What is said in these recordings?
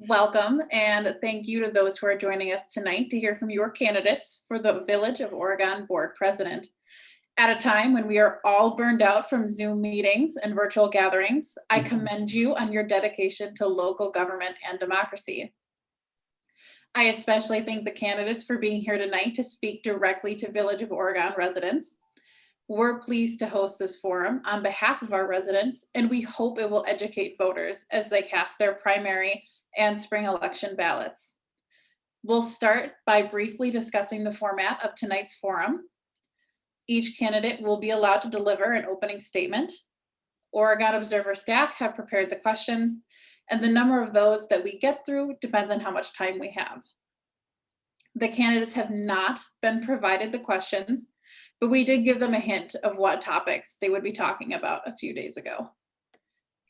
Welcome, and thank you to those who are joining us tonight to hear from your candidates for the Village of Oregon Board President. At a time when we are all burned out from Zoom meetings and virtual gatherings, I commend you on your dedication to local government and democracy. I especially thank the candidates for being here tonight to speak directly to Village of Oregon residents. We're pleased to host this forum on behalf of our residents, and we hope it will educate voters as they cast their primary and spring election ballots. We'll start by briefly discussing the format of tonight's forum. Each candidate will be allowed to deliver an opening statement. Oregon Observer staff have prepared the questions, and the number of those that we get through depends on how much time we have. The candidates have not been provided the questions, but we did give them a hint of what topics they would be talking about a few days ago.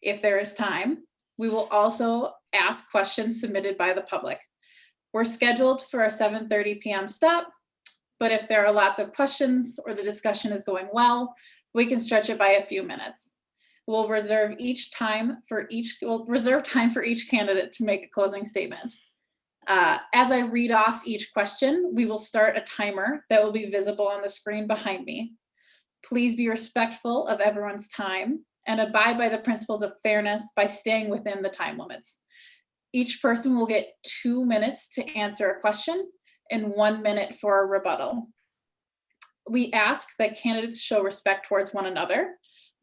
If there is time, we will also ask questions submitted by the public. We're scheduled for a 7:30 p.m. stop, but if there are lots of questions or the discussion is going well, we can stretch it by a few minutes. We'll reserve time for each candidate to make a closing statement. As I read off each question, we will start a timer that will be visible on the screen behind me. Please be respectful of everyone's time and abide by the principles of fairness by staying within the time limits. Each person will get 2 minutes to answer a question and 1 minute for a rebuttal. We ask that candidates show respect towards one another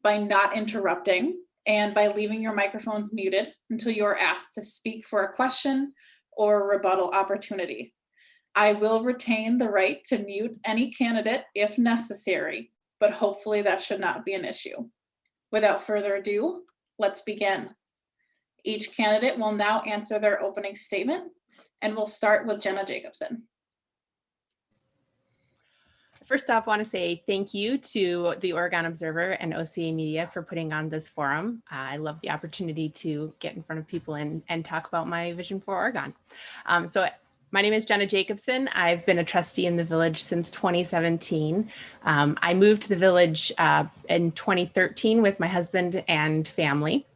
by not interrupting and by leaving your microphones muted until you are asked to speak for a question or a rebuttal opportunity. I will retain the right to mute any candidate if necessary, but hopefully that should not be an issue. Without further ado, let's begin. Each candidate will now answer their opening statement, and we'll start with Jenna Jacobson. First off, I want to say thank you to the Oregon Observer and OCA Media for putting on this forum. I love the opportunity to get in front of people and talk about my vision for Oregon. My name is Jenna Jacobson. I've been a trustee in the village since 2017. I moved to the village in 2013 with my husband and family.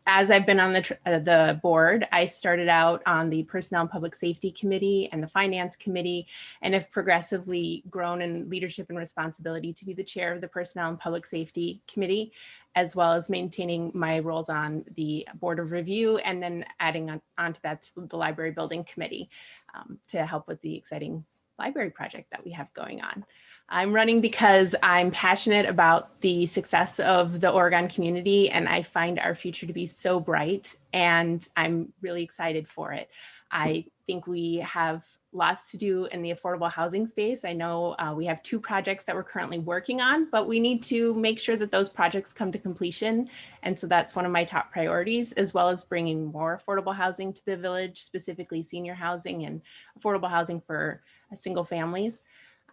As I've been on the board, I started out on the Personnel and Public Safety Committee and the Finance Committee, and have progressively grown in leadership and responsibility to be the chair of the Personnel and Public Safety Committee, as well as maintaining my roles on the Board of Review, and then adding onto that the Library Building Committee to help with the exciting library project that we have going on. I'm running because I'm passionate about the success of the Oregon community, and I find our future to be so bright, and I'm really excited for it. I think we have lots to do in the affordable housing space. I know we have 2 projects that we're currently working on, but we need to make sure that those projects come to completion. And so that's one of my top priorities, as well as bringing more affordable housing to the village, specifically senior housing and affordable housing for single families.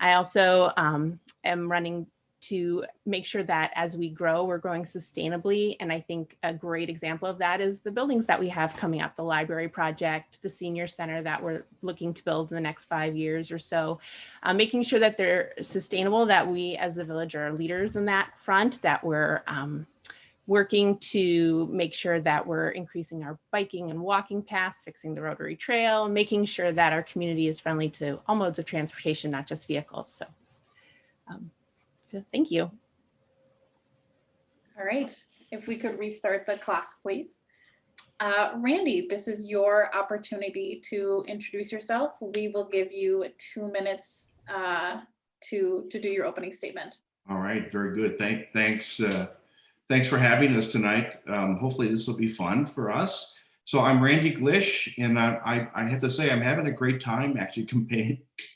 I also am running to make sure that as we grow, we're growing sustainably. And I think a great example of that is the buildings that we have coming up, the library project, the senior center that we're looking to build in the next 5 years or so, making sure that they're sustainable, that we as the village are leaders in that front, that we're working to make sure that we're increasing our biking and walking paths, fixing the Rotary Trail, making sure that our community is friendly to all modes of transportation, not just vehicles. So thank you. All right, if we could restart the clock, please. Randy, this is your opportunity to introduce yourself. We will give you 2 minutes to do your opening statement. All right, very good. Thanks for having us tonight. Hopefully this will be fun for us. So I'm Randy Glish, and I have to say I'm having a great time actually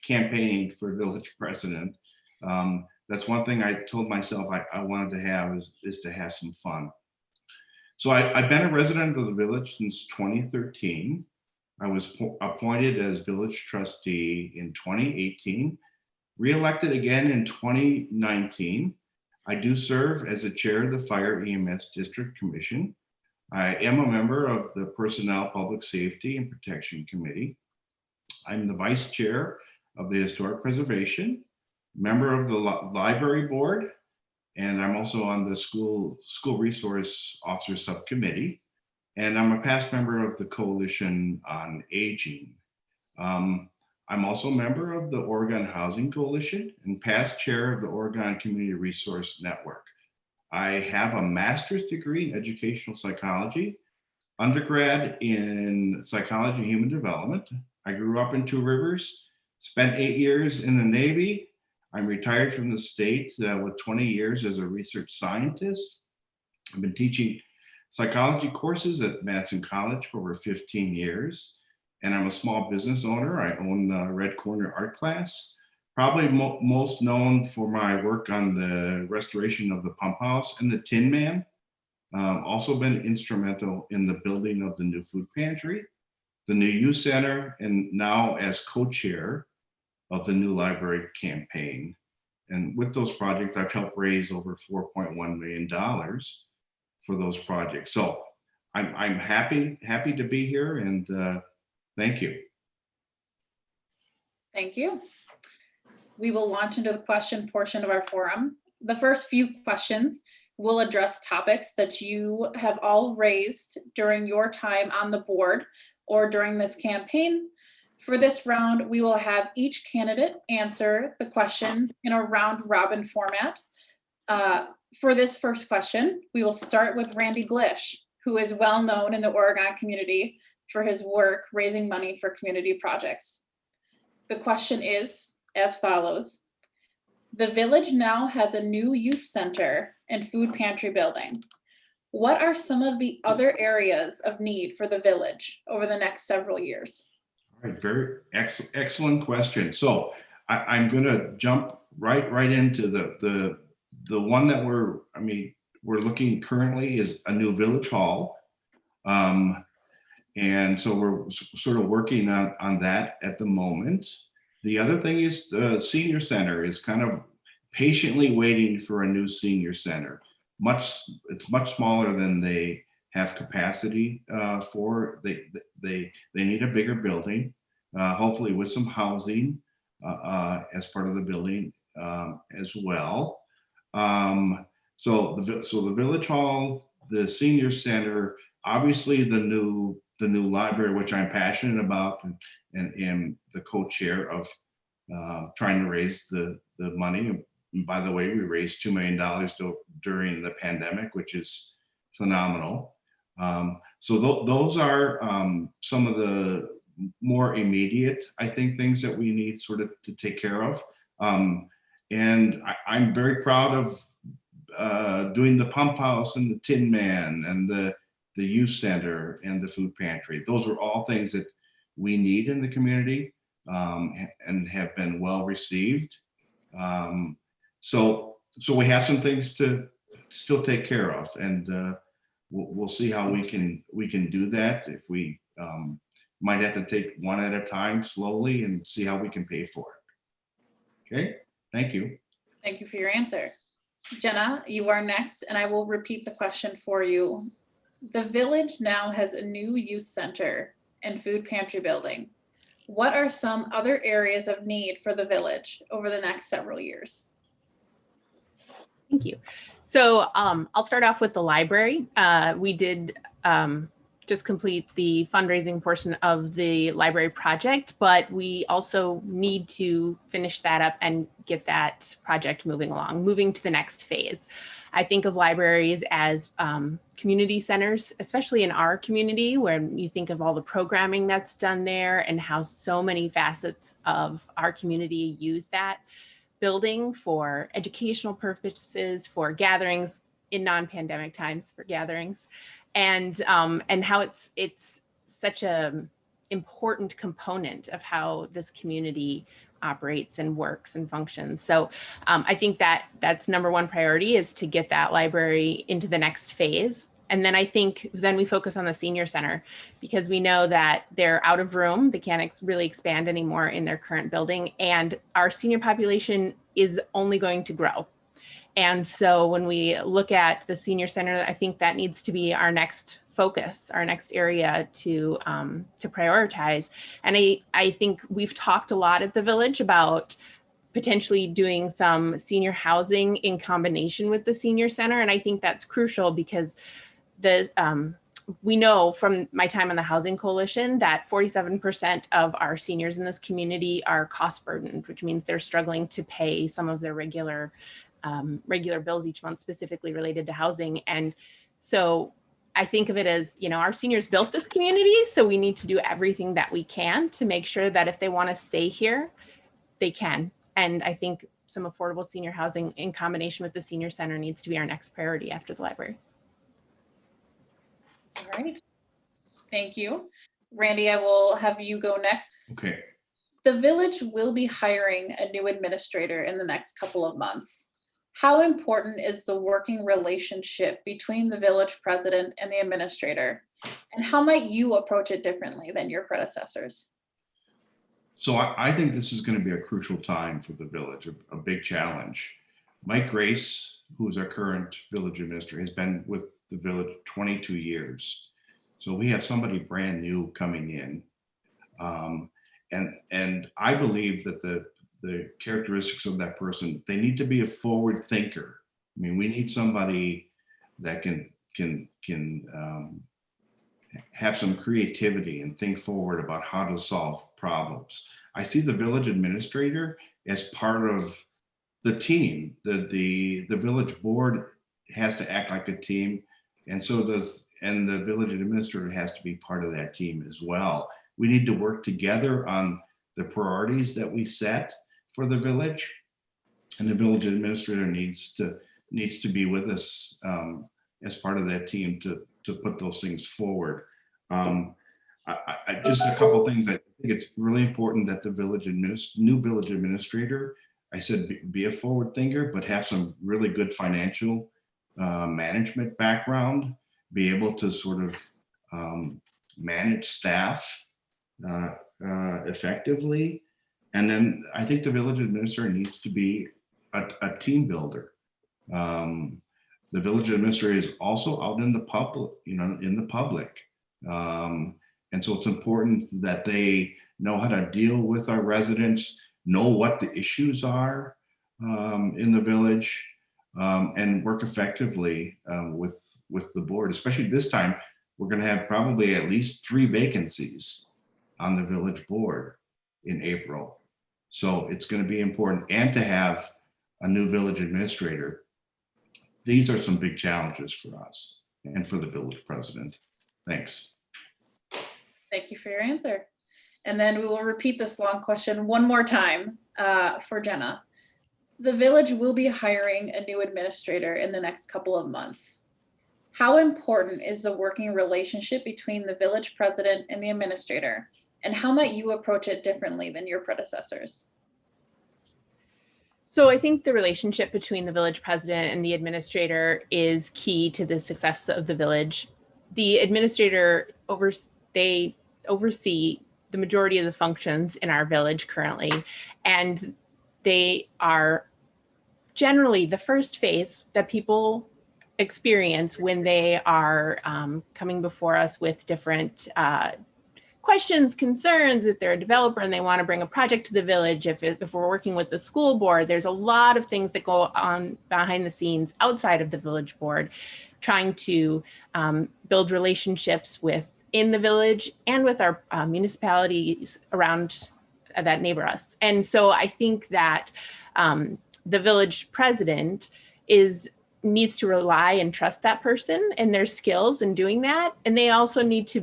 campaigning for village president. That's one thing I told myself I wanted to have is to have some fun. So I've been a resident of the village since 2013. I was appointed as village trustee in 2018, re-elected again in 2019. I do serve as the chair of the Fire EMS District Commission. I am a member of the Personnel, Public Safety, and Protection Committee. I'm the vice chair of the Historic Preservation, member of the Library Board, and I'm also on the School Resource Officer Subcommittee. and I'm a past member of the Coalition on Aging. I'm also a member of the Oregon Housing Coalition and past chair of the Oregon Community Resource Network. I have a master's degree in educational psychology, undergrad in psychology and human development. I grew up in Two Rivers, spent 8 years in the Navy. I'm retired from the state with 20 years as a research scientist. I've been teaching psychology courses at Madison College for over 15 years. And I'm a small business owner. I own Red Corner Art Class, probably most known for my work on the restoration of the pump house and the Tin Man. Also been instrumental in the building of the new food pantry, the new youth center, and now as co-chair of the new library campaign. And with those projects, I've helped raise over $4.1 million for those projects. So I'm happy to be here, and thank you. Thank you. We will launch into the question portion of our forum. The first few questions will address topics that you have all raised during your time on the board or during this campaign. For this round, we will have each candidate answer the questions in a round robin format. For this first question, we will start with Randy Glish, who is well known in the Oregon community for his work raising money for community projects. The question is as follows. The village now has a new youth center and food pantry building. What are some of the other areas of need for the village over the next several years? All right, very excellent question. So I'm going to jump right into the one that we're looking currently is a new village hall. And so we're sort of working on that at the moment. The other thing is the senior center is kind of patiently waiting for a new senior center. It's much smaller than they have capacity for. They need a bigger building, hopefully with some housing as part of the building as well. So the village hall, the senior center, obviously the new library, which I'm passionate about, and am the co-chair of trying to raise the money. And by the way, we raised $2 million during the pandemic, which is phenomenal. So those are some of the more immediate, I think, things that we need sort of to take care of. And I'm very proud of doing the pump house and the Tin Man and the youth center and the food pantry. Those are all things that we need in the community and have been well received. So we have some things to still take care of, and we'll see how we can do that. If we might have to take one at a time slowly and see how we can pay for it. Okay, thank you. Thank you for your answer. Jenna, you are next, and I will repeat the question for you. The village now has a new youth center and food pantry building. What are some other areas of need for the village over the next several years? Thank you. So I'll start off with the library. We did just complete the fundraising portion of the library project, but we also need to finish that up and get that project moving to the next phase. I think of libraries as community centers, especially in our community, where you think of all the programming that's done there and how so many facets of our community use that building for educational purposes, for gatherings in non-pandemic times, for gatherings, and how it's such a important component of how this community operates and works and functions. So I think that's number one priority, is to get that library into the next phase. And then I think then we focus on the senior center, because we know that they're out of room. They can't really expand anymore in their current building. And our senior population is only going to grow. And so when we look at the senior center, I think that needs to be our next focus, our next area to prioritize. And I think we've talked a lot at the village about potentially doing some senior housing in combination with the senior center. And I think that's crucial, because the we know from my time on the Housing Coalition that 47% of our seniors in this community are cost burdened, which means they're struggling to pay some of their regular bills each month, specifically related to housing. And so I think of it as, our seniors built this community, so we need to do everything that we can to make sure that if they want to stay here, they can. And I think some affordable senior housing in combination with the senior center needs to be our next priority after the library. All right. Thank you. Randy, I will have you go next. Okay. The village will be hiring a new administrator in the next couple of months. How important is the working relationship between the village president and the administrator? And how might you approach it differently than your predecessors? So I think this is going to be a crucial time for the village, a big challenge. Mike Grace, who is our current village administrator, has been with the village 22 years. So we have somebody brand new coming in. And I believe that the characteristics of that person, they need to be a forward thinker. I mean, we need somebody that can have some creativity and think forward about how to solve problems. I see the village administrator as part of the team. The village board has to act like a team, and the village administrator has to be part of that team as well. We need to work together on the priorities that we set for the village, and the village administrator needs to be with us as part of that team to put those things forward. Just a couple of things. I think it's really important that the new village administrator, I said, be a forward thinker, but have some really good financial management background, be able to sort of manage staff effectively. And then I think the village administrator needs to be a team builder. The village administrator is also out in the public, and so it's important that they know how to deal with our residents, know what the issues are in the village, and work effectively with the board. Especially this time, we're going to have probably at least 3 vacancies on the village board in April. So it's going to be important, and to have a new village administrator. These are some big challenges for us and for the village president. Thanks. Thank you for your answer. And then we will repeat this long question one more time for Jenna. The village will be hiring a new administrator in the next couple of months. How important is the working relationship between the village president and the administrator? And how might you approach it differently than your predecessors? So I think the relationship between the village president and the administrator is key to the success of the village. The administrator they oversee the majority of the functions in our village currently, and they are generally the first phase that people experience when they are coming before us with different questions, concerns. If they're a developer and they want to bring a project to the village, if we're working with the school board, there's a lot of things that go on behind the scenes outside of the village board, trying to build relationships in the village and with our municipalities around that neighbor us. And so I think that the village president needs to rely and trust that person and their skills in doing that. And they also need to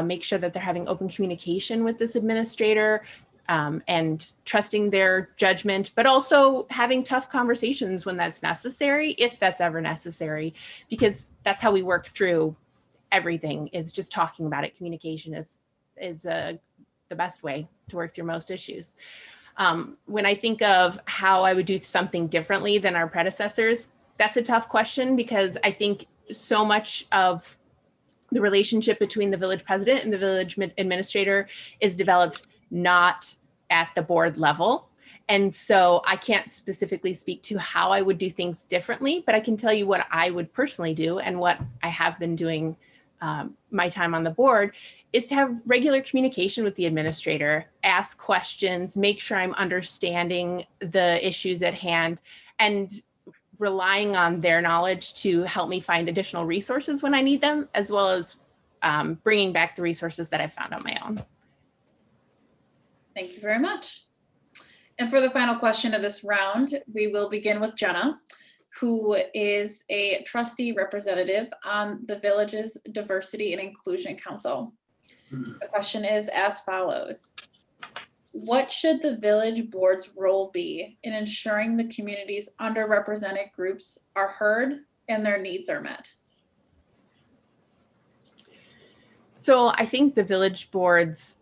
make sure that they're having open communication with this administrator and trusting their judgment, but also having tough conversations when that's necessary, if that's ever necessary, because that's how we work through everything, is just talking about it. Communication is the best way to work through most issues. When I think of how I would do something differently than our predecessors, that's a tough question, because I think so much of the relationship between the village president and the village administrator is developed not at the board level. And so I can't specifically speak to how I would do things differently, but I can tell you what I would personally do, and what I have been doing my time on the board is to have regular communication with the administrator, ask questions, make sure I'm understanding the issues at hand, and relying on their knowledge to help me find additional resources when I need them, as well as bringing back the resources that I found on my own. Thank you very much. And for the final question of this round, we will begin with Jenna, who is a trustee representative on the village's Diversity and Inclusion Council. The question is as follows. What should the village board's role be in ensuring the community's underrepresented groups are heard and their needs are met? So I think the village board's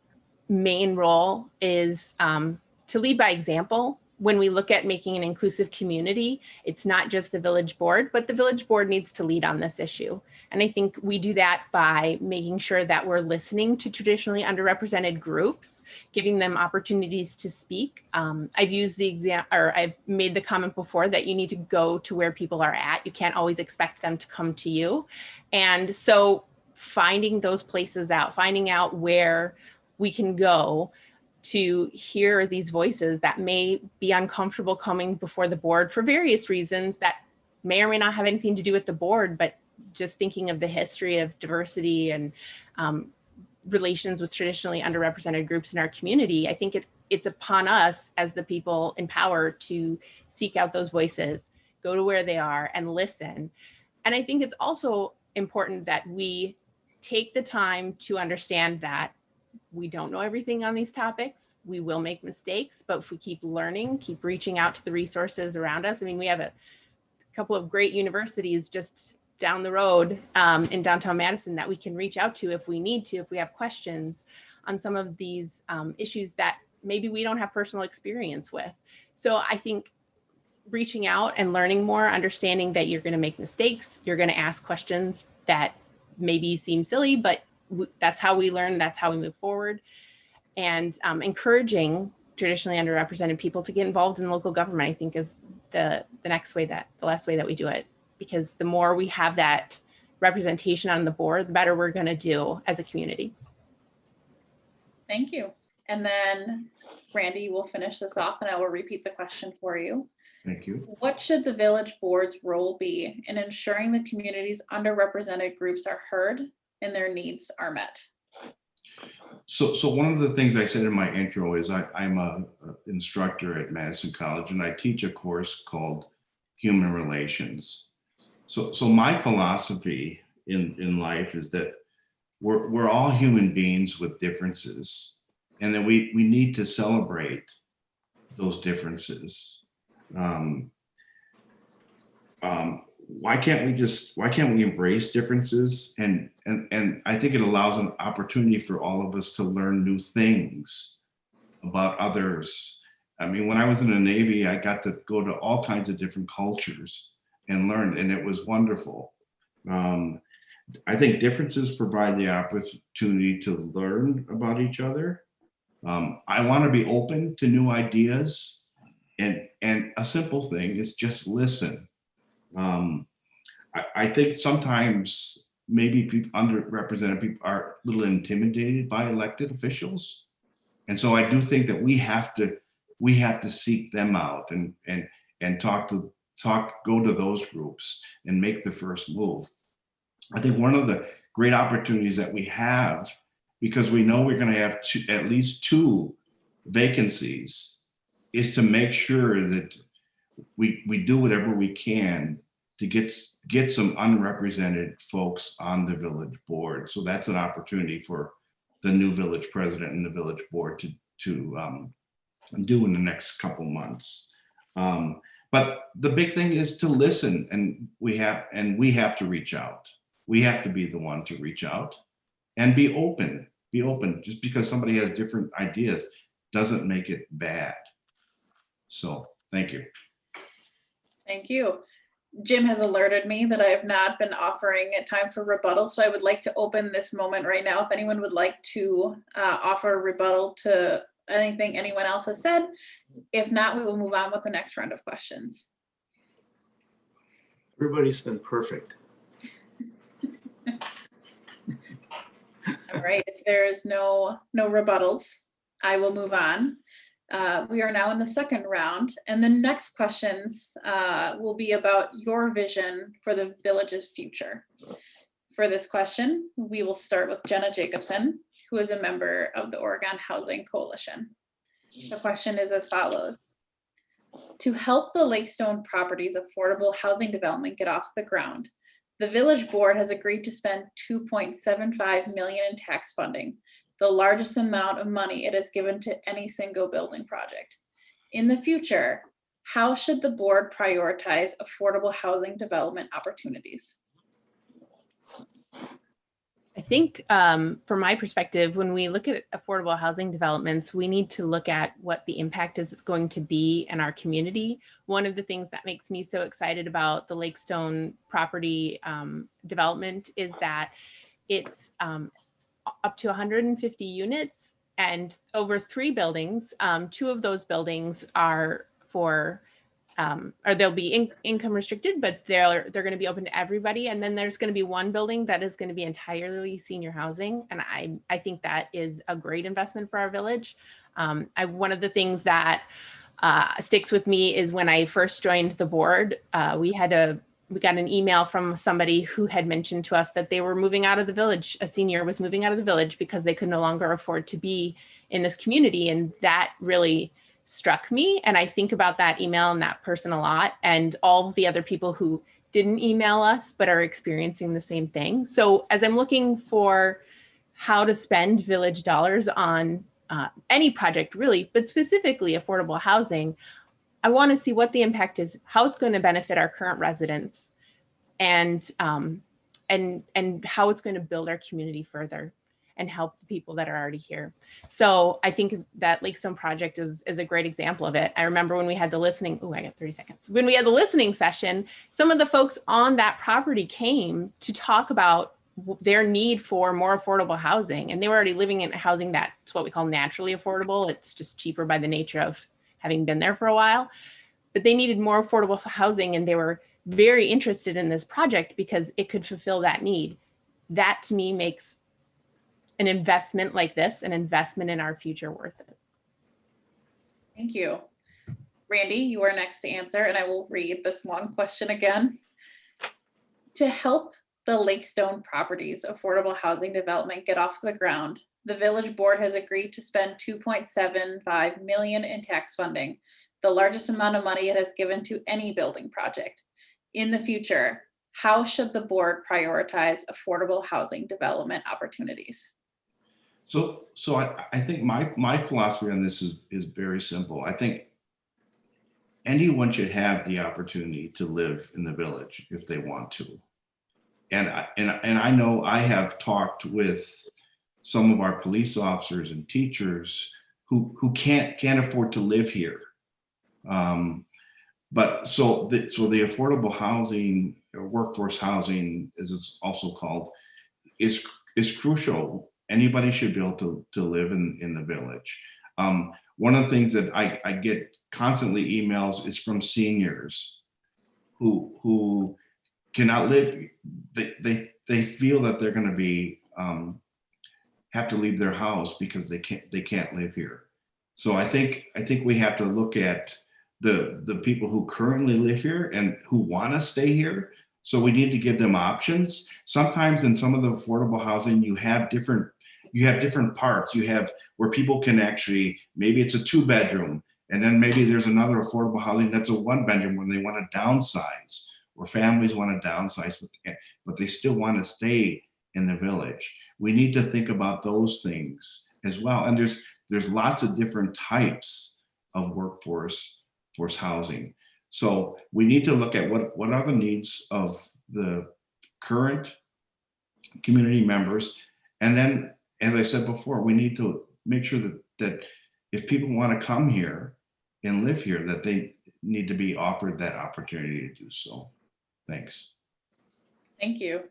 main role is to lead by example. When we look at making an inclusive community, it's not just the village board, but the village board needs to lead on this issue. And I think we do that by making sure that we're listening to traditionally underrepresented groups, giving them opportunities to speak. I've used I've made the comment before that you need to go to where people are at. You can't always expect them to come to you. And so finding those places out, finding out where we can go to hear these voices that may be uncomfortable coming before the board for various reasons that may or may not have anything to do with the board, but just thinking of the history of diversity and relations with traditionally underrepresented groups in our community, I think it's upon us as the people in power to seek out those voices, go to where they are and listen. And I think it's also important that we take the time to understand that we don't know everything on these topics. We will make mistakes, but if we keep learning, keep reaching out to the resources around us. I mean, we have a couple of great universities just down the road in downtown Madison that we can reach out to if we need to, if we have questions on some of these issues that maybe we don't have personal experience with. So I think reaching out and learning more, understanding that you're going to make mistakes, you're going to ask questions that maybe seem silly, but that's how we learn, that's how we move forward. And encouraging traditionally underrepresented people to get involved in local government, I think is the last way that we do it. Because the more we have that representation on the board, the better we're going to do as a community. Thank you. And then Randy will finish this off and I will repeat the question for you. Thank you. What should the village board's role be in ensuring the community's underrepresented groups are heard and their needs are met? So one of the things I said in my intro is I'm an instructor at Madison College and I teach a course called Human Relations. So my philosophy in life is that we're all human beings with differences, and that we need to celebrate those differences. Why can't we embrace differences? And I think it allows an opportunity for all of us to learn new things about others. I mean, when I was in the Navy, I got to go to all kinds of different cultures and learn, and it was wonderful. I think differences provide the opportunity to learn about each other. I want to be open to new ideas, and a simple thing is just listen. I think sometimes maybe people, underrepresented people, are a little intimidated by elected officials, and so I do think that we have to seek them out and go to those groups and make the first move. I think one of the great opportunities that we have, because we know we're going to have at least 2 vacancies, is to make sure that we do whatever we can to get some unrepresented folks on the village board. So that's an opportunity for the new village president and the village board to do in the next couple months. But the big thing is to listen, and we have to reach out. We have to be the one to reach out and be open. Be open. Just because somebody has different ideas doesn't make it bad. So thank you. Thank you. Jim has alerted me that I have not been offering time for rebuttal, so I would like to open this moment right now. If anyone would like to offer a rebuttal to anything anyone else has said. If not, we will move on with the next round of questions. Everybody's been perfect. All right, if there is no rebuttals, I will move on. We are now in the second round, and the next questions will be about your vision for the village's future. For this question, we will start with Jenna Jacobson, who is a member of the Oregon Housing Coalition. The question is as follows. To help the Lakestone Properties affordable housing development get off the ground, the village board has agreed to spend $2.75 million in tax funding, the largest amount of money it has given to any single building project. In the future, how should the board prioritize affordable housing development opportunities? I think from my perspective, when we look at affordable housing developments, we need to look at what the impact is going to be in our community. One of the things that makes me so excited about the Lakestone property development is that it's up to 150 units and over 3 buildings. 2 of those buildings are for or they'll be income restricted, but they're going to be open to everybody. And then there's going to be 1 building that is going to be entirely senior housing. And I think that is a great investment for our village. One of the things that sticks with me is when I first joined the board, we got an email from somebody who had mentioned to us that they were moving out of the village. A senior was moving out of the village because they could no longer afford to be in this community. And that really struck me. And I think about that email and that person a lot, and all the other people who didn't email us but are experiencing the same thing. So as I'm looking for how to spend village dollars on any project really, but specifically affordable housing, I want to see what the impact is, how it's going to benefit our current residents, and how it's going to build our community further and help the people that are already here. So I think that Lakestone project is a great example of it. I remember when we had the listening, I got 30 seconds. When we had the listening session, some of the folks on that property came to talk about their need for more affordable housing. And they were already living in housing that's what we call naturally affordable. It's just cheaper by the nature of having been there for a while. But they needed more affordable housing, and they were very interested in this project because it could fulfill that need. That to me makes an investment like this, an investment in our future, worth it. Thank you. Randy, you are next to answer, and I will read this long question again. To help the Lakestone Properties affordable housing development get off the ground, the village board has agreed to spend $2.75 million in tax funding, the largest amount of money it has given to any building project. In the future, how should the board prioritize affordable housing development opportunities? So I think my philosophy on this is very simple. I think anyone should have the opportunity to live in the village if they want to. And I know I have talked with some of our police officers and teachers who can't afford to live here. But so the affordable housing, or workforce housing, as it's also called, is crucial. Anybody should be able to live in the village. One of the things that I get constantly emails is from seniors who cannot live. They feel that they're going to be have to leave their house because they can't live here. So I think we have to look at the people who currently live here and who want to stay here. So we need to give them options. Sometimes in some of the affordable housing, you have different parts. You have where people can actually, maybe it's a 2-bedroom, and then maybe there's another affordable housing that's a 1-bedroom when they want to downsize, or families want to downsize, but they still want to stay in the village. We need to think about those things as well. And there's lots of different types of workforce housing. So we need to look at what are the needs of the current community members. And then, as I said before, we need to make sure that if people want to come here and live here, that they need to be offered that opportunity to do so. Thanks. Thank you.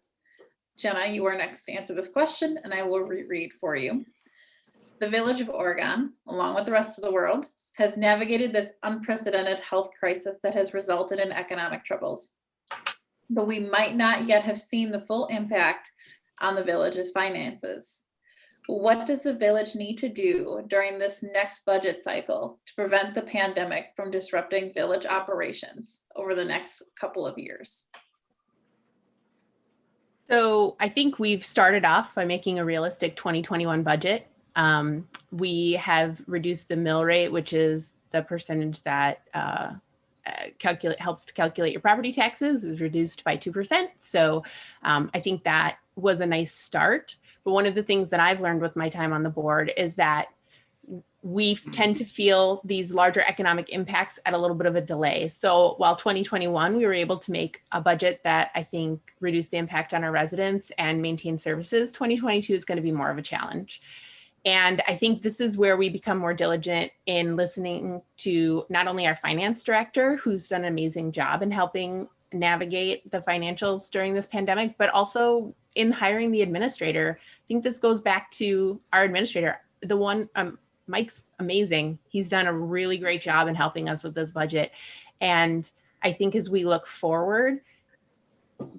Jenna, you are next to answer this question, and I will reread for you. The village of Oregon, along with the rest of the world, has navigated this unprecedented health crisis that has resulted in economic troubles. But we might not yet have seen the full impact on the village's finances. What does the village need to do during this next budget cycle to prevent the pandemic from disrupting village operations over the next couple of years? So I think we've started off by making a realistic 2021 budget. We have reduced the mill rate, which is the percentage that helps to calculate your property taxes. It was reduced by 2%. So I think that was a nice start. But one of the things that I've learned with my time on the board is that we tend to feel these larger economic impacts at a little bit of a delay. So while 2021, we were able to make a budget that I think reduced the impact on our residents and maintain services, 2022 is going to be more of a challenge. And I think this is where we become more diligent in listening to not only our finance director, who's done an amazing job in helping navigate the financials during this pandemic, but also in hiring the administrator. I think this goes back to our administrator, the one, Mike's amazing. He's done a really great job in helping us with this budget. And I think as we look forward,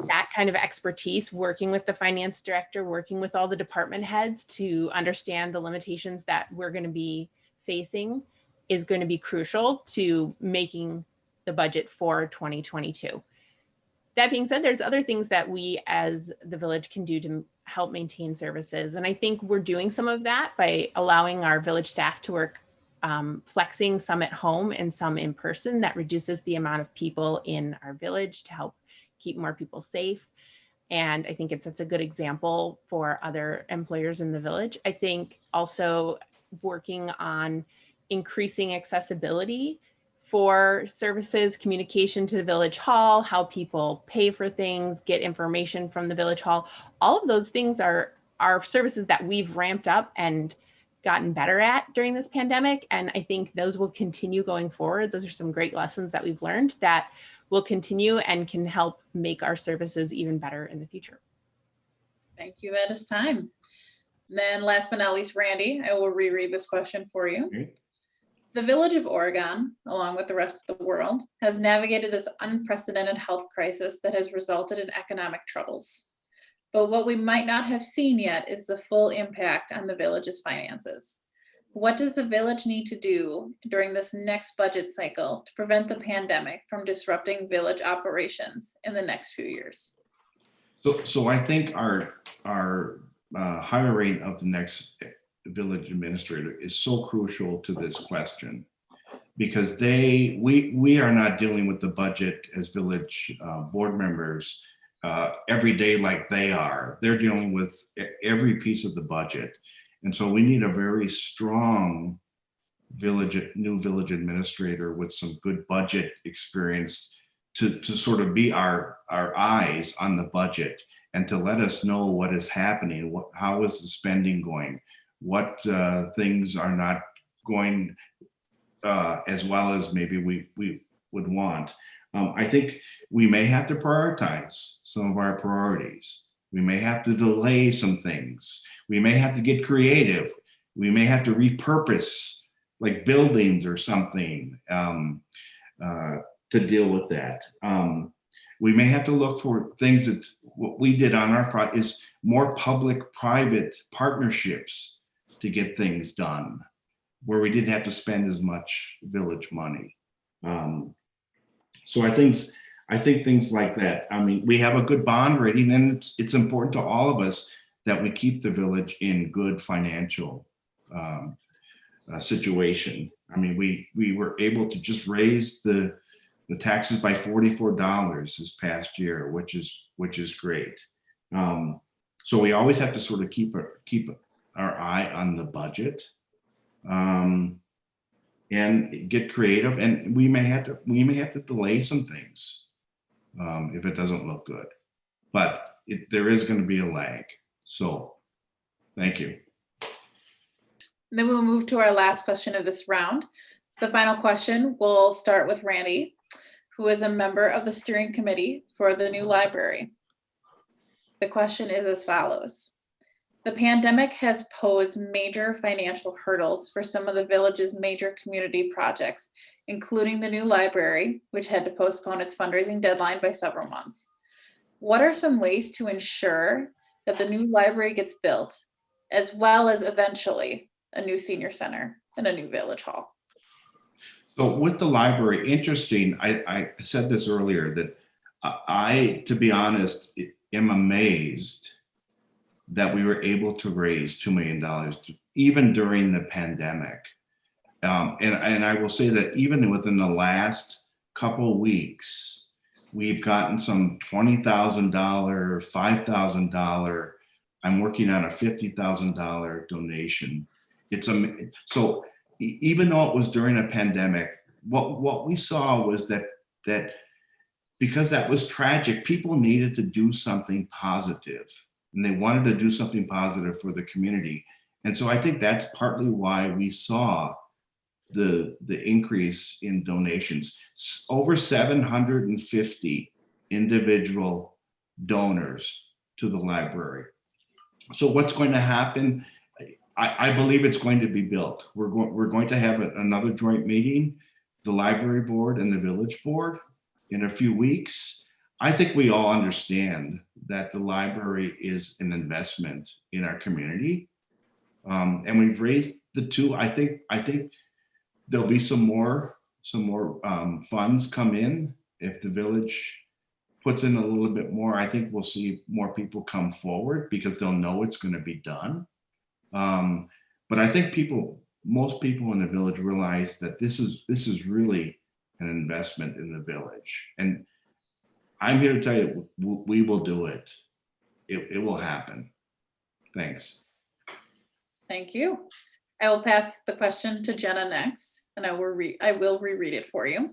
that kind of expertise, working with the finance director, working with all the department heads to understand the limitations that we're going to be facing, is going to be crucial to making the budget for 2022. That being said, there's other things that we as the village can do to help maintain services. And I think we're doing some of that by allowing our village staff to work, flexing some at home and some in person. That reduces the amount of people in our village to help keep more people safe. And I think it sets a good example for other employers in the village. I think also working on increasing accessibility for services, communication to the village hall, how people pay for things, get information from the village hall. All of those things are services that we've ramped up and gotten better at during this pandemic. And I think those will continue going forward. Those are some great lessons that we've learned that will continue and can help make our services even better in the future. Thank you. That is time. Then last but not least, Randy, I will reread this question for you. Okay. The Village of Oregon, along with the rest of the world, has navigated this unprecedented health crisis that has resulted in economic troubles. But what we might not have seen yet is the full impact on the village's finances. What does the village need to do during this next budget cycle to prevent the pandemic from disrupting village operations in the next few years? So I think our hiring of the next village administrator is so crucial to this question, because we are not dealing with the budget as village board members every day like they are. They're dealing with every piece of the budget. And so we need a very strong new village administrator with some good budget experience to sort of be our eyes on the budget and to let us know what is happening, how is the spending going, what things are not going as well as maybe we would want. I think we may have to prioritize some of our priorities. We may have to delay some things. We may have to get creative. We may have to repurpose like buildings or something to deal with that. We may have to look for things that what we did on our project is more public-private partnerships to get things done where we didn't have to spend as much village money. So I think things like that. I mean, we have a good bond rating, and it's important to all of us that we keep the village in good financial situation. I mean, we were able to just raise the taxes by $44 this past year, which is great. So we always have to sort of keep our eye on the budget. And get creative, and we may have to delay some things if it doesn't look good, but there is going to be a lag. So, thank you. And then we'll move to our last question of this round. The final question will start with Randy, who is a member of the steering committee for the new library. The question is as follows. The pandemic has posed major financial hurdles for some of the village's major community projects, including the new library, which had to postpone its fundraising deadline by several months. What are some ways to ensure that the new library gets built as well as eventually a new senior center and a new village hall. So with the library, interesting, I said this earlier, that to be honest, am amazed that we were able to raise $2 million even during the pandemic. And I will say that even within the last couple of weeks, we've gotten some $20,000, $5,000. I'm working on a $50,000 donation. So even though it was during a pandemic, what we saw was that because that was tragic, people needed to do something positive, and they wanted to do something positive for the community. And so I think that's partly why we saw the increase in donations. Over 750 individual donors to the library. So what's going to happen? I believe it's going to be built. We're going to have another joint meeting, the library board and the village board, in a few weeks. I think we all understand that the library is an investment in our community, and we've raised the two. I think there'll be some more funds come in if the village puts in a little bit more. I think we'll see more people come forward because they'll know it's going to be done. But I think most people in the village realize that this is really an investment in the village. And I'm here to tell you, we will do it. It will happen. Thanks. Thank you. I will pass the question to Jenna next, and I will reread it for you.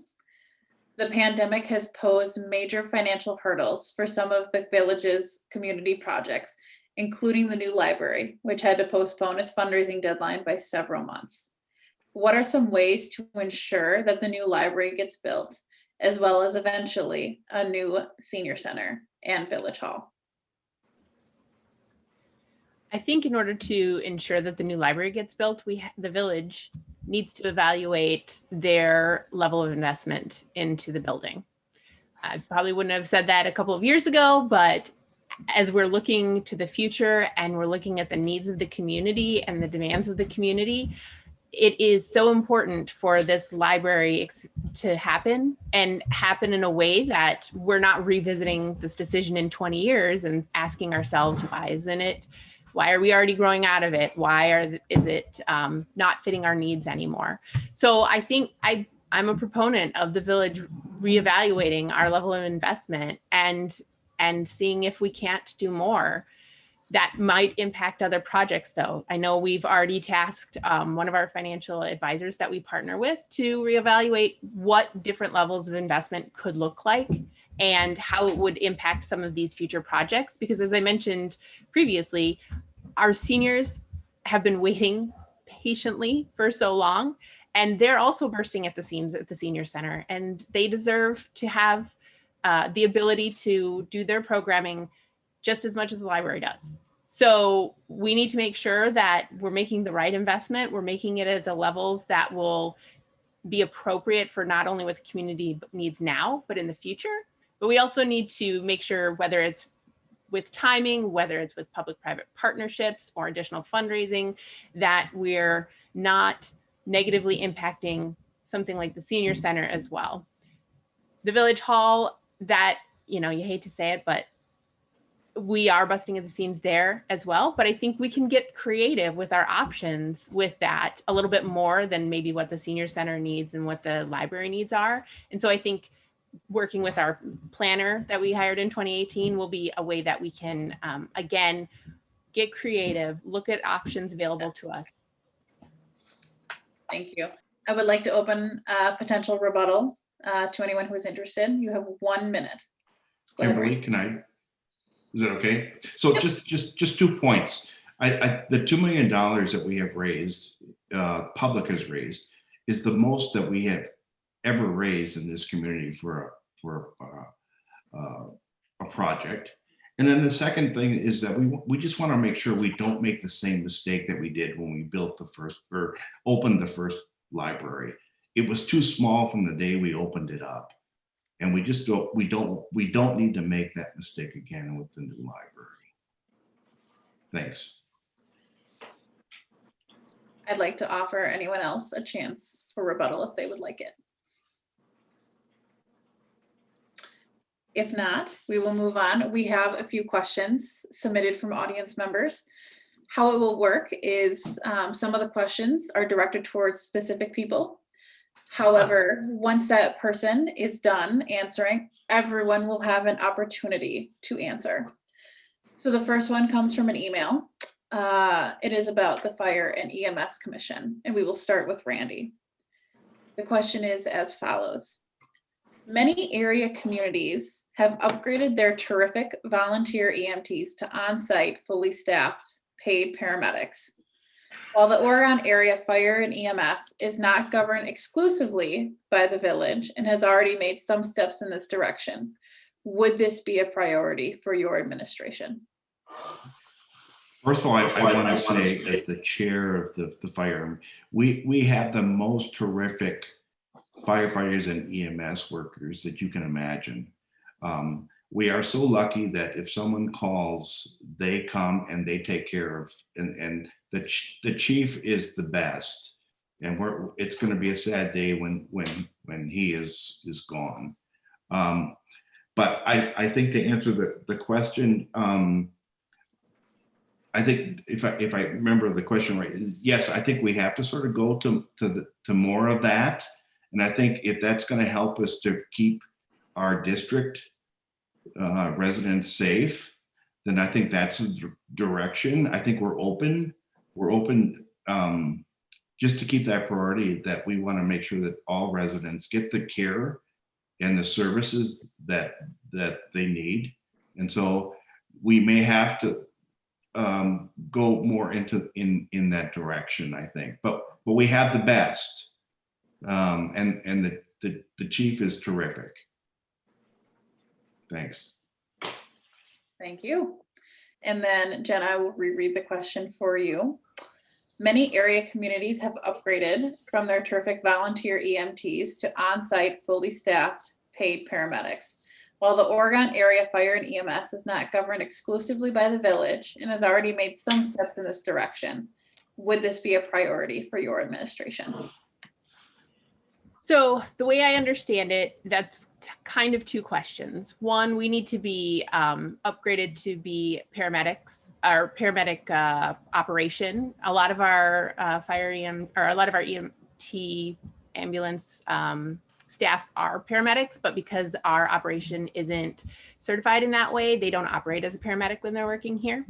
The pandemic has posed major financial hurdles for some of the village's community projects, including the new library, which had to postpone its fundraising deadline by several months. What are some ways to ensure that the new library gets built, as well as eventually a new senior center and village hall? I think in order to ensure that the new library gets built, the village needs to evaluate their level of investment into the building. I probably wouldn't have said that a couple of years ago, but as we're looking to the future and we're looking at the needs of the community and the demands of the community, it is so important for this library to happen and happen in a way that we're not revisiting this decision in 20 years and asking ourselves, why are we already growing out of it? Is it not fitting our needs anymore? So I think I'm a proponent of the village reevaluating our level of investment and seeing if we can't do more. That might impact other projects though. I know we've already tasked one of our financial advisors that we partner with to reevaluate what different levels of investment could look like and how it would impact some of these future projects. Because as I mentioned previously, our seniors have been waiting patiently for so long, and they're also bursting at the seams at the senior center, and they deserve to have the ability to do their programming just as much as the library does. So we need to make sure that we're making the right investment. We're making it at the levels that will be appropriate for not only what the community needs now, but in the future. But we also need to make sure, whether it's with timing, whether it's with public-private partnerships or additional fundraising, that we're not negatively impacting something like the senior center as well. The village hall, that, you hate to say it, but we are busting at the seams there as well. But I think we can get creative with our options with that a little bit more than maybe what the senior center needs and what the library needs are. And so I think working with our planner that we hired in 2018 will be a way that we can, again, get creative, look at options available to us. Thank you. I would like to open a potential rebuttal to anyone who is interested. You have 1 minute. Go ahead, Kimberly, is that okay? So just 2 points. The $2 million that we have raised, public has raised, is the most that we have ever raised in this community for a project. And then the second thing is that we just want to make sure we don't make the same mistake that we did when we built the first or opened the first library. It was too small from the day we opened it up. And we don't need to make that mistake again with the new library. Thanks. I'd like to offer anyone else a chance for rebuttal if they would like it. If not, we will move on. We have a few questions submitted from audience members. How it will work is some of the questions are directed towards specific people. However, once that person is done answering, everyone will have an opportunity to answer. So the first one comes from an email. It is about the Fire and EMS Commission, and we will start with Randy. The question is as follows. Many area communities have upgraded their terrific volunteer EMTs to on-site, fully staffed, paid paramedics. While the Oregon Area Fire and EMS is not governed exclusively by the village and has already made some steps in this direction, would this be a priority for your administration? First of all, I want to say, as the chair of the fire, we have the most terrific firefighters and EMS workers that you can imagine. We are so lucky that if someone calls, they come and they take care of, and the chief is the best. And it's going to be a sad day when he is gone. But I think to answer the question, I think if I remember the question right, yes, I think we have to sort of go to more of that. And I think if that's going to help us to keep our district residents safe, then I think that's the direction. I think we're open just to keep that priority, that we want to make sure that all residents get the care and the services that they need. And so we may have to go more in that direction, I think. But we have the best, and the chief is terrific. Thanks. Thank you. And then Jenna, I will reread the question for you. Many area communities have upgraded from their terrific volunteer EMTs to on-site, fully staffed, paid paramedics. While the Oregon Area Fire and EMS is not governed exclusively by the village and has already made some steps in this direction, would this be a priority for your administration? So the way I understand it, that's kind of two questions. One, we need to be upgraded to be paramedics, our paramedic operation. A lot of our a lot of our EMT ambulance staff are paramedics, but because our operation isn't certified in that way, they don't operate as a paramedic when they're working here.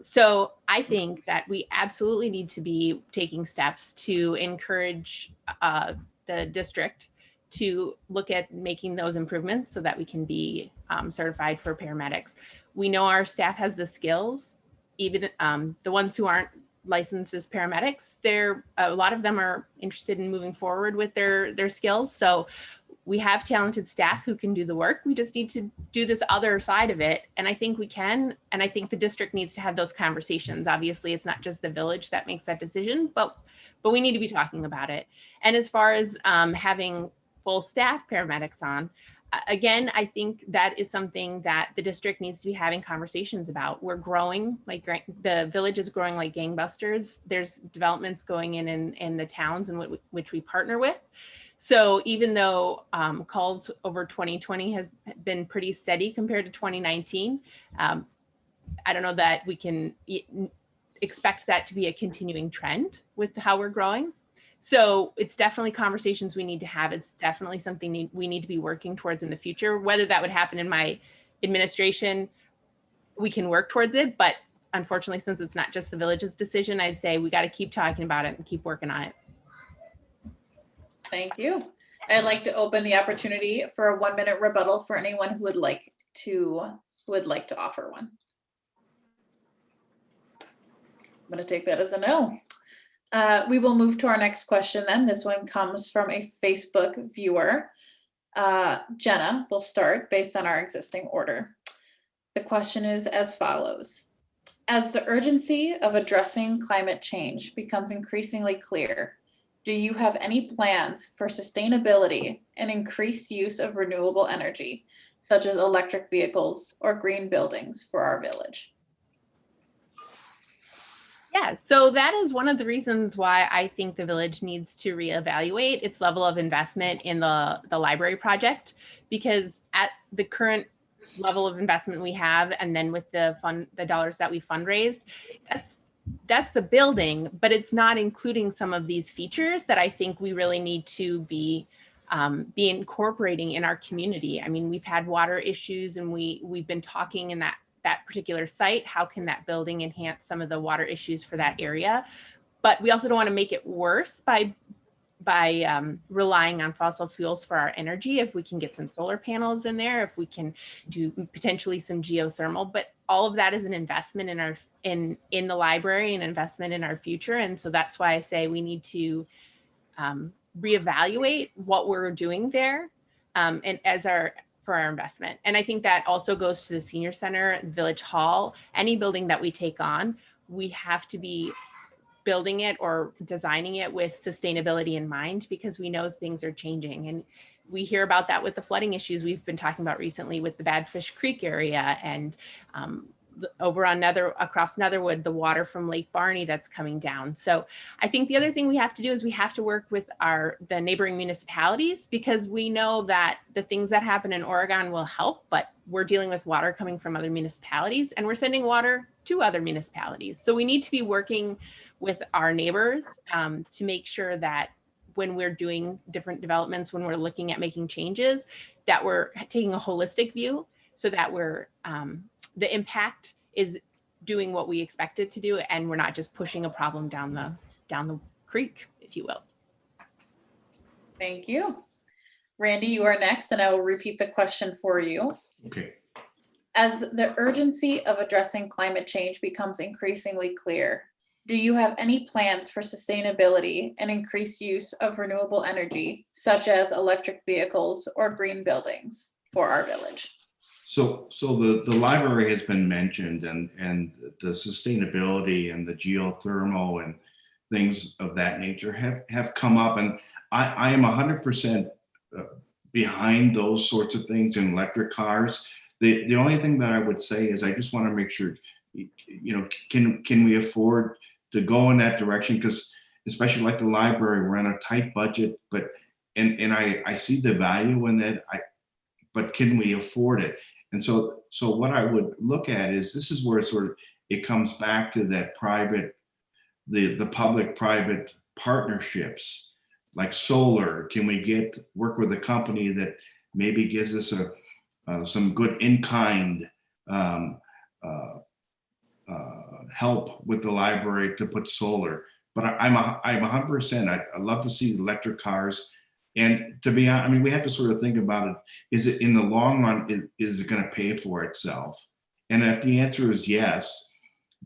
So I think that we absolutely need to be taking steps to encourage the district to look at making those improvements so that we can be certified for paramedics. We know our staff has the skills, even the ones who aren't licensed as paramedics, a lot of them are interested in moving forward with their skills. So we have talented staff who can do the work. We just need to do this other side of it. And I think we can. And I think the district needs to have those conversations. Obviously, it's not just the village that makes that decision, but we need to be talking about it. And as far as having full staff paramedics on, again, I think that is something that the district needs to be having conversations about. We're growing, like the village is growing like gangbusters. There's developments going in the towns in which we partner with. So even though calls over 2020 has been pretty steady compared to 2019, I don't know that we can expect that to be a continuing trend with how we're growing. So it's definitely conversations we need to have. It's definitely something we need to be working towards in the future. Whether that would happen in my administration, we can work towards it. But unfortunately, since it's not just the village's decision, I'd say we got to keep talking about it and keep working on it. Thank you. I'd like to open the opportunity for a 1-minute rebuttal for anyone who would like to offer one. I'm going to take that as a no. We will move to our next question then. This one comes from a Facebook viewer. Jenna will start based on our existing order. The question is as follows. As the urgency of addressing climate change becomes increasingly clear, do you have any plans for sustainability and increased use of renewable energy, such as electric vehicles or green buildings for our village? Yeah, so that is one of the reasons why I think the village needs to reevaluate its level of investment in the library project, because at the current level of investment we have, and then with the dollars that we fundraised, that's the building, but it's not including some of these features that I think we really need to be incorporating in our community. I mean, we've had water issues, and we've been talking in that particular site, how can that building enhance some of the water issues for that area? But we also don't want to make it worse by relying on fossil fuels for our energy. If we can get some solar panels in there, if we can do potentially some geothermal, but all of that is an investment in our in the library, and investment in our future. And so that's why I say we need to reevaluate what we're doing there, and for our investment. And I think that also goes to the senior center, village hall, any building that we take on, we have to be building it or designing it with sustainability in mind, because we know things are changing. And we hear about that with the flooding issues we've been talking about recently with the Badfish Creek area, and over on across Netherwood, the water from Lake Barney that's coming down. So I think the other thing we have to do is we have to work with the neighboring municipalities, because we know that the things that happen in Oregon will help, but we're dealing with water coming from other municipalities, and we're sending water to other municipalities. So we need to be working with our neighbors to make sure that when we're doing different developments, when we're looking at making changes, that we're taking a holistic view, so that we're the impact is doing what we expect it to do, and we're not just pushing a problem down the creek, if you will. Thank you. Randy, you are next, and I will repeat the question for you. Okay. As the urgency of addressing climate change becomes increasingly clear, do you have any plans for sustainability and increased use of renewable energy, such as electric vehicles or green buildings, for our village? So the library has been mentioned, and the sustainability and the geothermal and things of that nature have come up, and I am 100% behind those sorts of things in electric cars. The only thing that I would say is I just want to make sure, can we afford to go in that direction? Because especially like the library, we're on a tight budget, but and I see the value in it. But can we afford it? And so what I would look at is, this is where sort of it comes back to that the public-private partnerships, like solar. Can we work with a company that maybe gives us some good in-kind help with the library to put solar? But I'm 100%. I love to see electric cars. And to be honest, I mean, we have to sort of think about it. Is it in the long run, is it going to pay for itself? And if the answer is yes,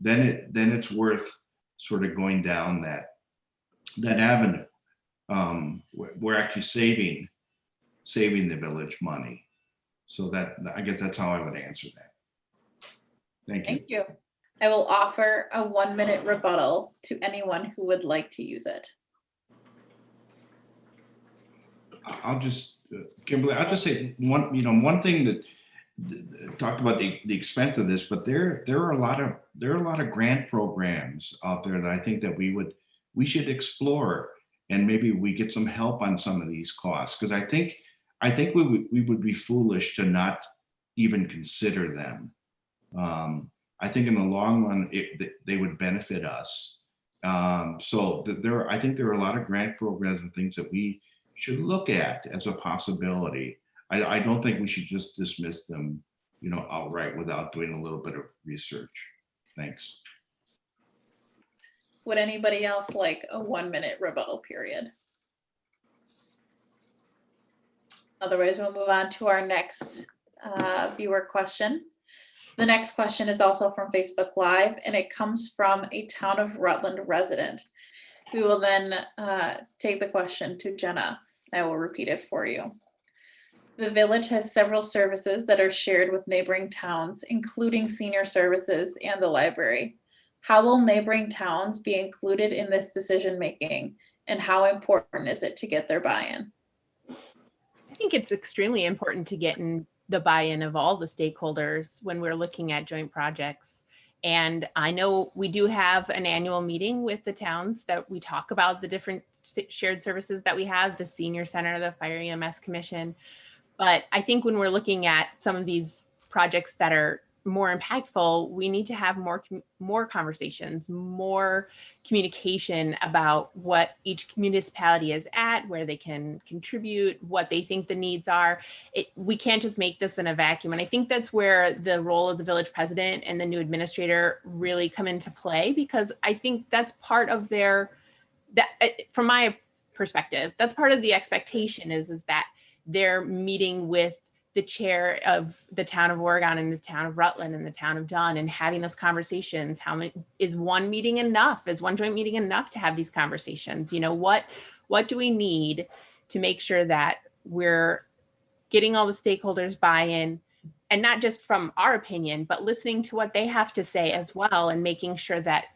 then it's worth sort of going down that avenue. We're actually saving the village money. So I guess that's how I would answer that. Thank you. Thank you. I will offer a 1-minute rebuttal to anyone who would like to use it. I'll just, Kimberly, I'll just say one thing that talked about the expense of this, but there are a lot of grant programs out there that I think that we should explore, and maybe we get some help on some of these costs, because I think we would be foolish to not even consider them. I think in the long run they would benefit us. I think there are a lot of grant programs and things that we should look at as a possibility. I don't think we should just dismiss them, outright without doing a little bit of research. Thanks. Would anybody else like a 1-minute rebuttal period? Otherwise, we'll move on to our next viewer question. The next question is also from Facebook Live, and it comes from a Town of Rutland resident. We will then take the question to Jenna. I will repeat it for you. The village has several services that are shared with neighboring towns, including senior services and the library. How will neighboring towns be included in this decision-making, and how important is it to get their buy-in? I think it's extremely important to get in the buy-in of all the stakeholders when we're looking at joint projects. And I know we do have an annual meeting with the towns that we talk about the different shared services that we have, the senior center, the fire EMS commission. But I think when we're looking at some of these projects that are more impactful, we need to have more conversations, more communication about what each municipality is at, where they can contribute, what they think the needs are. We can't just make this in a vacuum. And I think that's where the role of the village president and the new administrator really come into play, because I think that's part of from my perspective, that's part of the expectation is that they're meeting with the chair of the town of Oregon and the town of Rutland and the town of Dunn and having those conversations. How many is one meeting enough? Is one joint meeting enough to have these conversations? You know, what do we need to make sure that we're getting all the stakeholders buy-in, and not just from our opinion, but listening to what they have to say as well, and making sure that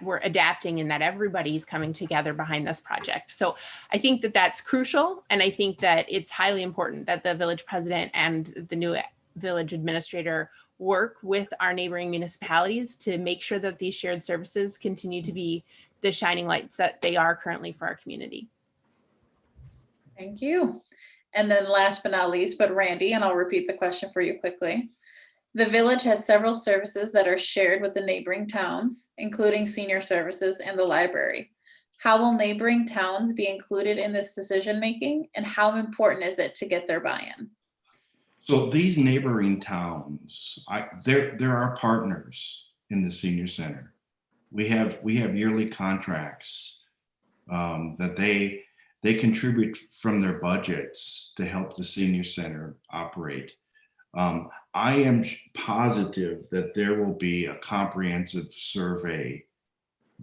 we're adapting and that everybody's coming together behind this project. So I think that that's crucial. And I think that it's highly important that the village president and the new village administrator work with our neighboring municipalities to make sure that these shared services continue to be the shining lights that they are currently for our community. Thank you. And then last but not least, but Randy, and I'll repeat the question for you quickly. The village has several services that are shared with the neighboring towns, including senior services and the library. How will neighboring towns be included in this decision-making, and how important is it to get their buy-in? So these neighboring towns, they're our partners in the senior center. We have yearly contracts that they contribute from their budgets to help the senior center operate. I am positive that there will be a comprehensive survey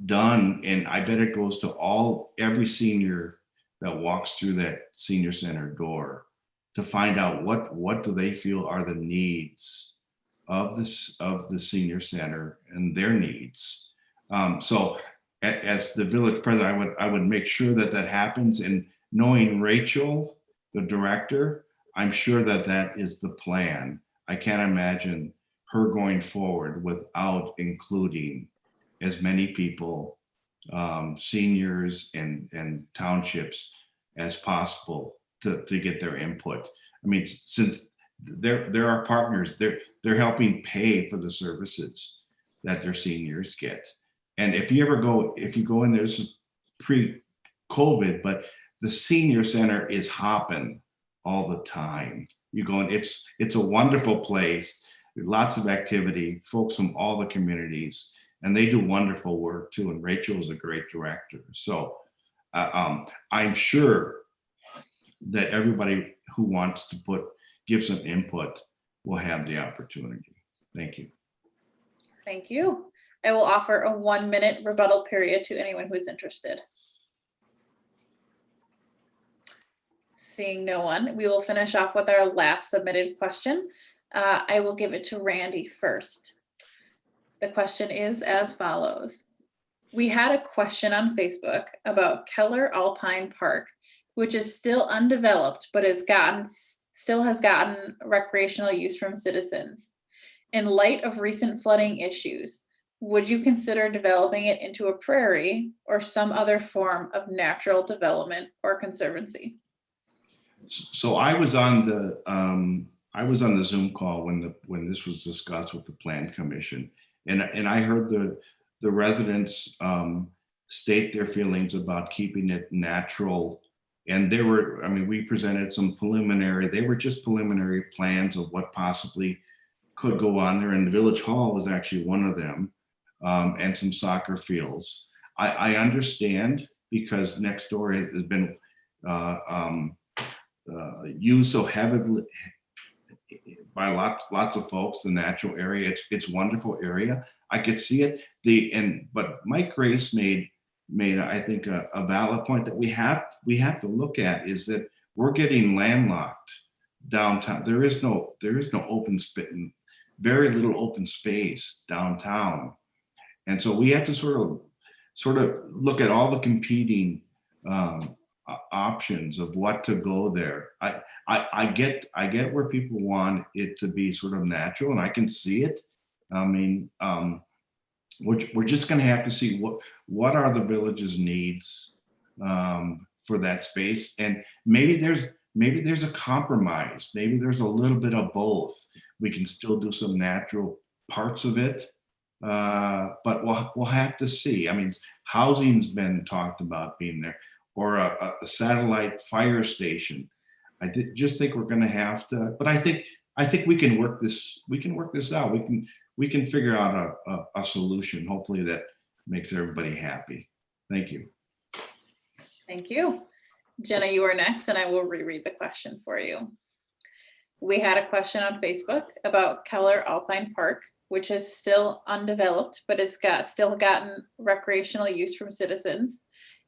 done, and I bet it goes to every senior that walks through that senior center door to find out what do they feel are the needs of the senior center and their needs. So as the village president, I would make sure that happens, and knowing Rachel, the director, I'm sure that is the plan. I can't imagine her going forward without including as many people, seniors and townships as possible to get their input. I mean, since they're our partners, they're helping pay for the services that their seniors get. And if you go in there, this is pre-COVID, but the senior center is hopping all the time. You go in, it's a wonderful place, lots of activity, folks from all the communities, and they do wonderful work too. And Rachel is a great director. So I'm sure that everybody who wants to give some input will have the opportunity. Thank you. Thank you. I will offer a 1-minute rebuttal period to anyone who is interested. Seeing no one, we will finish off with our last submitted question. I will give it to Randy first. The question is as follows. We had a question on Facebook about Keller Alpine Park, which is still undeveloped, but still has gotten recreational use from citizens. In light of recent flooding issues, would you consider developing it into a prairie or some other form of natural development or conservancy? So I was on the Zoom call when this was discussed with the Plan Commission, and I heard the residents state their feelings about keeping it natural. And we presented some they were just preliminary plans of what possibly could go on there. And the Village Hall was actually one of them, and some soccer fields. I understand, because next door has been used so heavily by lots of folks, the natural area. It's a wonderful area. I could see it. But Mike Grace made I think a valid point that we have to look at, is that we're getting landlocked downtown. There is no open space, very little open space downtown, and so we have to sort of look at all the competing options of what to go there. I get where people want it to be sort of natural, and I can see it. I mean, we're just going to have to see what are the village's needs for that space, and maybe there's a compromise. Maybe there's a little bit of both. We can still do some natural parts of it, but we'll have to see. I mean, housing's been talked about being there, or a satellite fire station. Just think we're going to have to, but I think we can work this. We can work this out. We can figure out a solution. Hopefully that makes everybody happy. Thank you. Thank you. Jenna, you are next, and I will reread the question for you. We had a question on Facebook about Keller Alpine Park, which is still undeveloped, but has still gotten recreational use from citizens.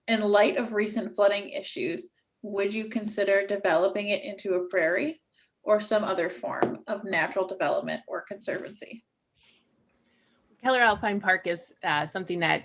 In light of recent flooding issues, would you consider developing it into a prairie or some other form of natural development or conservancy? Keller Alpine Park is something that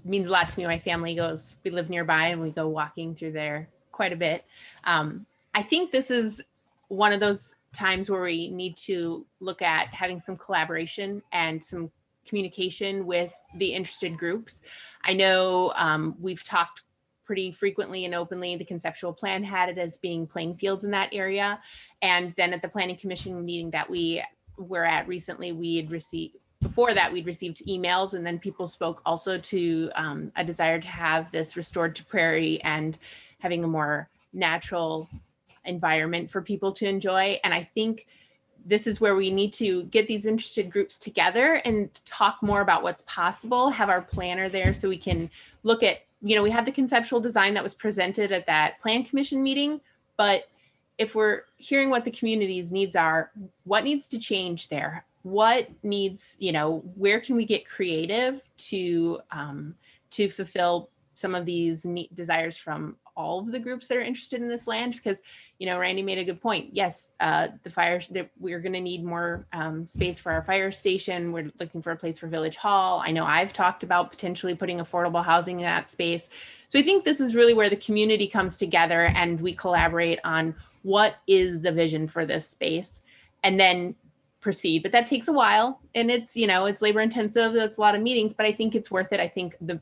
means a lot to me. My family we live nearby and we go walking through there quite a bit. I think this is one of those times where we need to look at having some collaboration and some communication with the interested groups. I know we've talked pretty frequently and openly. The conceptual plan had it as being playing fields in that area. And then at the planning commission meeting that we were at recently, we'd received emails, and then people spoke also to a desire to have this restored to prairie and having a more natural environment for people to enjoy. And I think this is where we need to get these interested groups together and talk more about what's possible, have our planner there so we can look at, we have the conceptual design that was presented at that plan commission meeting, but if we're hearing what the community's needs are, what needs to change there? What needs, where can we get creative to fulfill some of these desires from all of the groups that are interested in this land? Because, Randy made a good point. Yes, we're going to need more space for our fire station. We're looking for a place for Village Hall. I know I've talked about potentially putting affordable housing in that space. So I think this is really where the community comes together and we collaborate on what is the vision for this space and then proceed. But that takes a while, and it's labor intensive. That's a lot of meetings, but I think it's worth it. I think the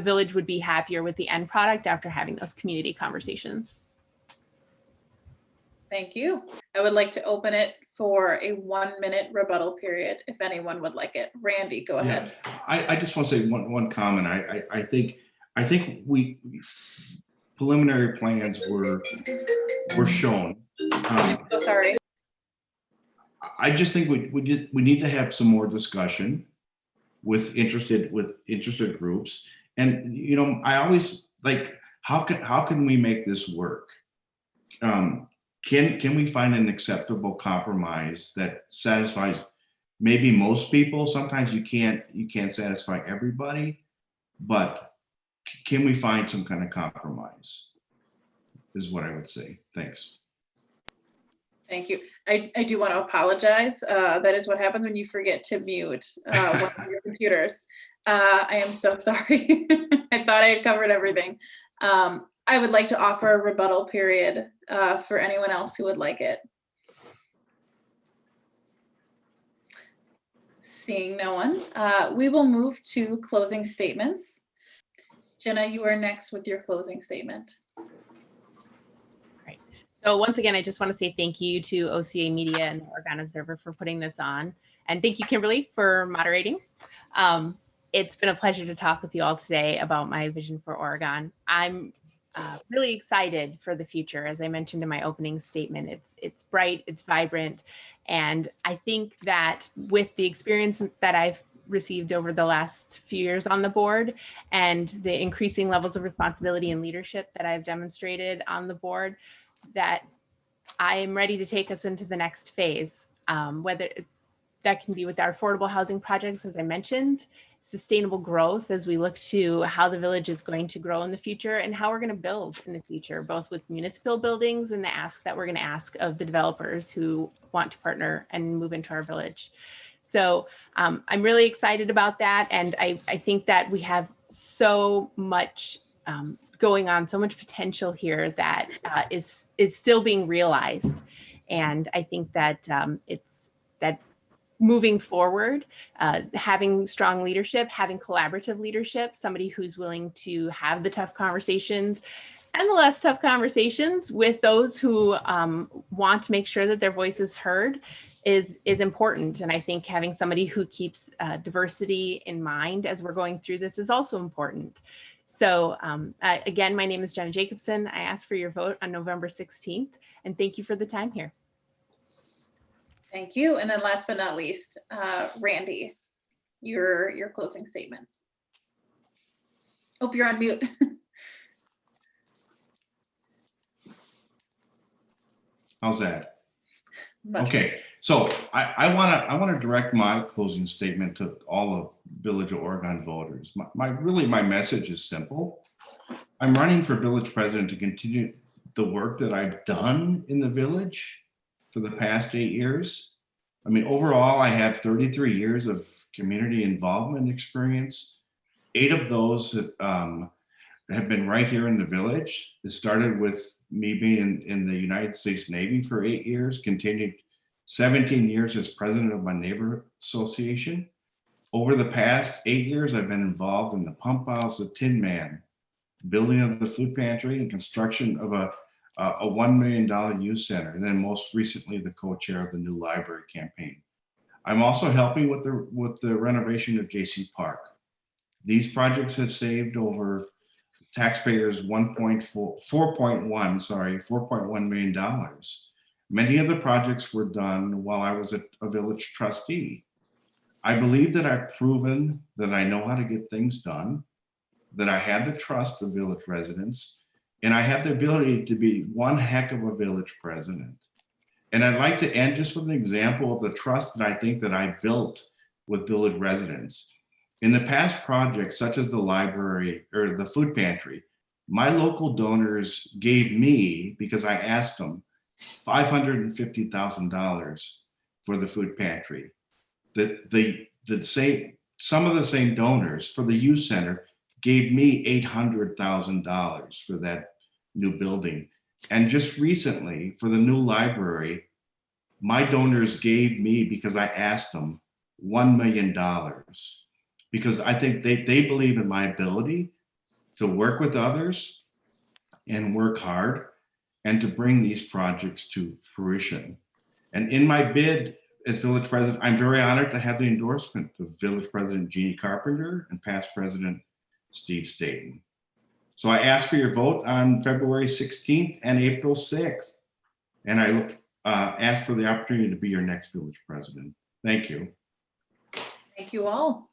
village would be happier with the end product after having those community conversations. Thank you. I would like to open it for a 1-minute rebuttal period if anyone would like it. Randy, go ahead. I just want to say one comment. I think we preliminary plans were shown. I'm so sorry. I just think we need to have some more discussion with interested groups. And I always like, how can we make this work? Can we find an acceptable compromise that satisfies maybe most people? Sometimes you can't satisfy everybody, but can we find some kind of compromise? Is what I would say. Thanks. Thank you. I do want to apologize. That is what happens when you forget to mute one of your computers. I am so sorry. I thought I had covered everything. I would like to offer a rebuttal period for anyone else who would like it. Seeing no one, we will move to closing statements. Jenna, you are next with your closing statement. Great. So once again, I just want to say thank you to OCA Media and the Oregon Observer for putting this on. And thank you, Kimberly, for moderating. It's been a pleasure to talk with you all today about my vision for Oregon. I'm really excited for the future. As I mentioned in my opening statement, it's bright, it's vibrant. And I think that with the experience that I've received over the last few years on the board and the increasing levels of responsibility and leadership that I've demonstrated on the board, that I am ready to take us into the next phase, whether that can be with our affordable housing projects, as I mentioned, sustainable growth as we look to how the village is going to grow in the future and how we're going to build in the future, both with municipal buildings and the ask that we're going to ask of the developers who want to partner and move into our village. So I'm really excited about that. And I think that we have so much going on, so much potential here that is still being realized. And I think that moving forward, having strong leadership, having collaborative leadership, somebody who's willing to have the tough conversations and the less tough conversations with those who want to make sure that their voice is heard is important. And I think having somebody who keeps diversity in mind as we're going through this is also important. So again, my name is Jenna Jacobson. I ask for your vote on November 16th, and thank you for the time here. Thank you. And then last but not least, Randy, your closing statement. Hope you're on mute. How's that? Much Okay, so I want to direct my closing statement to all the Village of Oregon voters. My message is simple. I'm running for village president to continue the work that I've done in the village for the past 8 years. I mean, overall, I have 33 years of community involvement experience. 8 of those have been right here in the village. It started with me being in the United States Navy for 8 years, continued 17 years as president of my neighborhood association. Over the past 8 years, I've been involved in the pump house, the Tin Man, building of the food pantry, and construction of a $1 million youth center, and then most recently the co-chair of the new library campaign. I'm also helping with the renovation of JC Park. These projects have saved over taxpayers $4.1 million. Many of the projects were done while I was a village trustee. I believe that I've proven that I know how to get things done, that I have the trust of village residents, and I have the ability to be one heck of a village president. And I'd like to end just with an example of the trust that I think that I built with village residents. In the past projects, such as the library or the food pantry, my local donors gave me, because I asked them, $550,000 for the food pantry. Some of the same donors for the youth center gave me $800,000 for that new building. And just recently for the new library, my donors gave me, because I asked them, $1 million, because I think they believe in my ability to work with others and work hard and to bring these projects to fruition. And in my bid as village president, I'm very honored to have the endorsement of Village President Jeannie Carpenter and past President Steve Staten. So I ask for your vote on February 16th and April 6th. And I ask for the opportunity to be your next village president. Thank you. Thank you all.